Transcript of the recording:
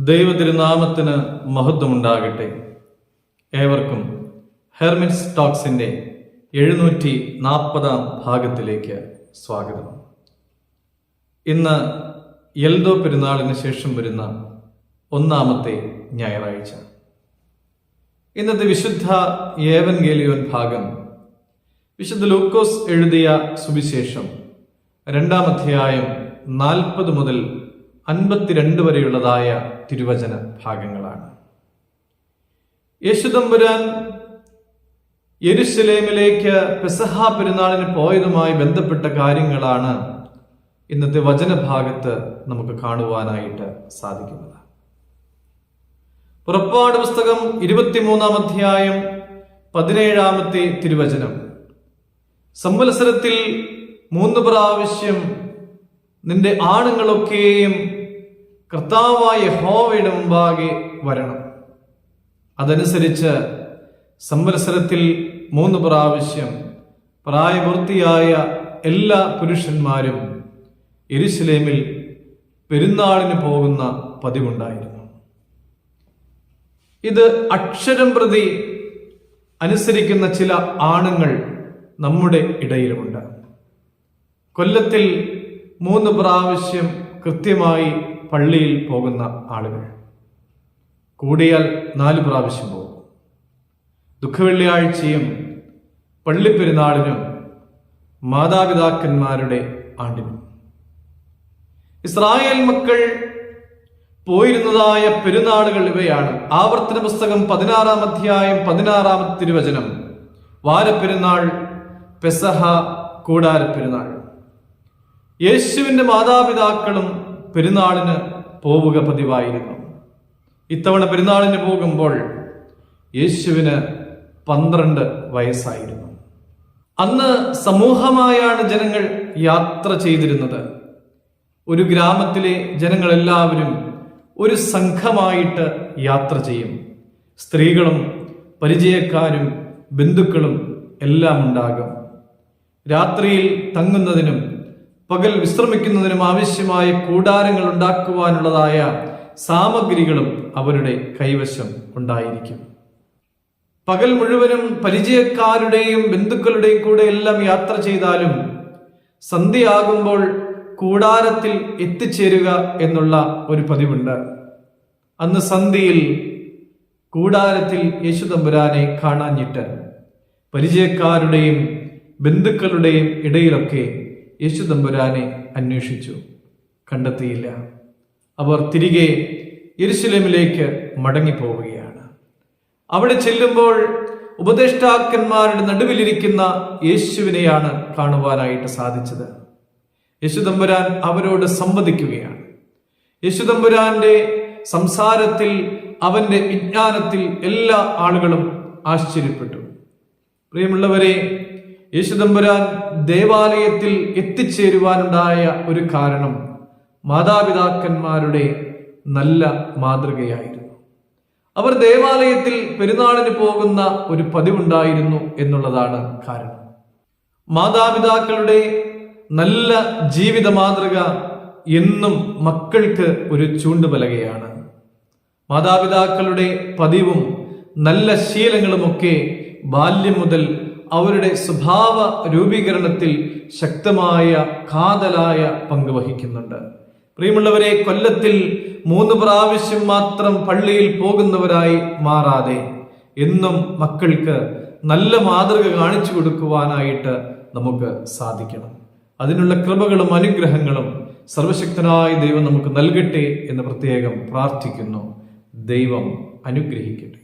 ദൈവതിരുനാമത്തിന് മഹത്വമുണ്ടാകട്ടെ. ഏവർക്കും ഹെർമിറ്റ്സ് ടോക്സിന്റെ 740 ഭാഗത്തിലേക്ക് സ്വാഗതം. ഇന്ന് എൽദോ പെരുന്നാളിന് ശേഷം വരുന്ന ഒന്നാമത്തെ ഞായറാഴ്ച. ഇന്നത്തെ വിശുദ്ധ ഏവൻഗേലിയോൻ ഭാഗം വിശുദ്ധ ലൂക്കോസ് എഴുതിയ സുവിശേഷം 2-ാം അധ്യായം 40 മുതൽ 52 വരെയുള്ളതായ തിരുവചന ഭാഗങ്ങളാണ്. യേശുതമ്പുരാൻ യെരുശലേമിലേക്ക് പെസഹ പെരുന്നാളിന് പോയതുമായി ബന്ധപ്പെട്ട കാര്യങ്ങളാണ് ഇന്നത്തെ വചനഭാഗത്ത് നമുക്ക് കാണുവാനായിട്ട് സാധിക്കുന്നത്. പുറപ്പാട് പുസ്തകം 23-ാം അധ്യായം 17-ാമത്തെ തിരുവചനം, സംവത്സരത്തിൽ 3 പ്രാവശ്യം നിന്റെ ആണുങ്ങളൊക്കെയും കർത്താവായ യഹോവയുടെ മുമ്പാകെ വരണം. അതനുസരിച്ച് സംവത്സരത്തിൽ 3 പ്രാവശ്യം പ്രായപൂർത്തിയായ എല്ലാ പുരുഷന്മാരും യെരുശലേമിൽ പെരുന്നാളിന് പോകുന്ന പതിവുണ്ടായിരുന്നു. ഇത് അക്ഷരം പ്രതി അനുസരിക്കുന്ന ചില ആണുങ്ങൾ നമ്മുടെ ഇടയിലുമുണ്ട്. കൊല്ലത്തിൽ 3 പ്രാവശ്യം കൃത്യമായി പള്ളിയിൽ പോകുന്ന ആളുകൾ, കൂടിയാൽ 4 പ്രാവശ്യം പോകും. ദുഃഖവെള്ളിയാഴ്ചയും പള്ളിപ്പെരുന്നാളിനും മാതാപിതാക്കന്മാരുടെ ആണ്ടിനും. ഇസ്രായേൽ മക്കൾ പോയിരുന്നതായ പെരുന്നാളുകൾ ഇവയാണ്. ആവർത്തന പുസ്തകം 16-ാം അധ്യായം 16-ാമത്തെ തിരുവചനം, വാരപ്പെരുന്നാൾ, പെസഹ, കൂടാരപ്പെരുന്നാൾ. യേശുവിന്റെ മാതാപിതാക്കളും പെരുന്നാളിന് പോവുക പതിവായിരുന്നു. ഇത്തവണ പെരുന്നാളിന് പോകുമ്പോൾ യേശുവിന് 12 വയസ്സായിരുന്നു. അന്ന് സമൂഹമായാണ് ജനങ്ങൾ യാത്ര ചെയ്തിരുന്നത്. ഒരു ഗ്രാമത്തിലെ ജനങ്ങളെല്ലാവരും ഒരു സംഘമായിട്ട് യാത്ര ചെയ്യും. സ്ത്രീകളും പരിചയക്കാരും ബന്ധുക്കളും എല്ലാം ഉണ്ടാകും. രാത്രിയിൽ തങ്ങുന്നതിനും പകൽ വിശ്രമിക്കുന്നതിനും ആവശ്യമായ കൂടാരങ്ങൾ ഉണ്ടാക്കുവാനുള്ളതായ സാമഗ്രികളും അവരുടെ കൈവശം ഉണ്ടായിരിക്കും. പകൽ മുഴുവനും പരിചയക്കാരുടെയും ബന്ധുക്കളുടെയും കൂടെ എല്ലാം യാത്ര ചെയ്താലും സന്ധ്യയാകുമ്പോൾ കൂടാരത്തിൽ എത്തിച്ചേരുക എന്നുള്ള ഒരു പതിവുണ്ട്. അന്ന് സന്ധ്യയിൽ കൂടാരത്തിൽ യേശുതമ്പുരാനെ കാണാഞ്ഞിട്ട് പരിചയക്കാരുടെയും ബന്ധുക്കളുടെയും ഇടയിലൊക്കെ യേശുതമ്പുരാനെ അന്വേഷിച്ചു, കണ്ടെത്തിയില്ല. അവർ തിരികെ യെരുശലേമിലേക്ക് മടങ്ങിപ്പോവുകയാണ്. അവിടെ ചെല്ലുമ്പോൾ ഉപദേഷ്ടാക്കന്മാരുടെ നടുവിലിരിക്കുന്ന യേശുവിനെയാണ് കാണുവാനായിട്ട് സാധിച്ചത്. യേശുതമ്പുരാൻ അവരോട് സംവദിക്കുകയാണ്. യേശുതമ്പുരാന്റെ സംസാരത്തിൽ, അവന്റെ വിജ്ഞാനത്തിൽ എല്ലാ ആളുകളും ആശ്ചര്യപ്പെട്ടു. പ്രിയമുള്ളവരെ, യേശുതമ്പുരാൻ ദേവാലയത്തിൽ എത്തിച്ചേരുവാനുണ്ടായ ഒരു കാരണം മാതാപിതാക്കന്മാരുടെ നല്ല മാതൃകയായിരുന്നു. അവർ ദേവാലയത്തിൽ പെരുന്നാളിന് പോകുന്ന ഒരു പതിവുണ്ടായിരുന്നു എന്നുള്ളതാണ് കാരണം. മാതാപിതാക്കളുടെ നല്ല ജീവിത മാതൃക എന്നും മക്കൾക്ക് ഒരു ചൂണ്ടുപലകയാണ്. മാതാപിതാക്കളുടെ പതിവും നല്ല ശീലങ്ങളുമൊക്കെ ബാല്യം മുതൽ അവരുടെ സ്വഭാവ രൂപീകരണത്തിൽ ശക്തമായ കാതലായ പങ്ക് വഹിക്കുന്നുണ്ട്. പ്രിയമുള്ളവരെ, കൊല്ലത്തിൽ 3 പ്രാവശ്യം മാത്രം പള്ളിയിൽ പോകുന്നവരായി മാറാതെ എന്നും മക്കൾക്ക് നല്ല മാതൃക കാണിച്ചു കൊടുക്കുവാനായിട്ട് നമുക്ക് സാധിക്കണം. അതിനുള്ള കൃപകളും അനുഗ്രഹങ്ങളും സർവശക്തനായ ദൈവം നമുക്ക് നൽകട്ടെ എന്ന് പ്രത്യേകം പ്രാർത്ഥിക്കുന്നു. ദൈവം അനുഗ്രഹിക്കട്ടെ.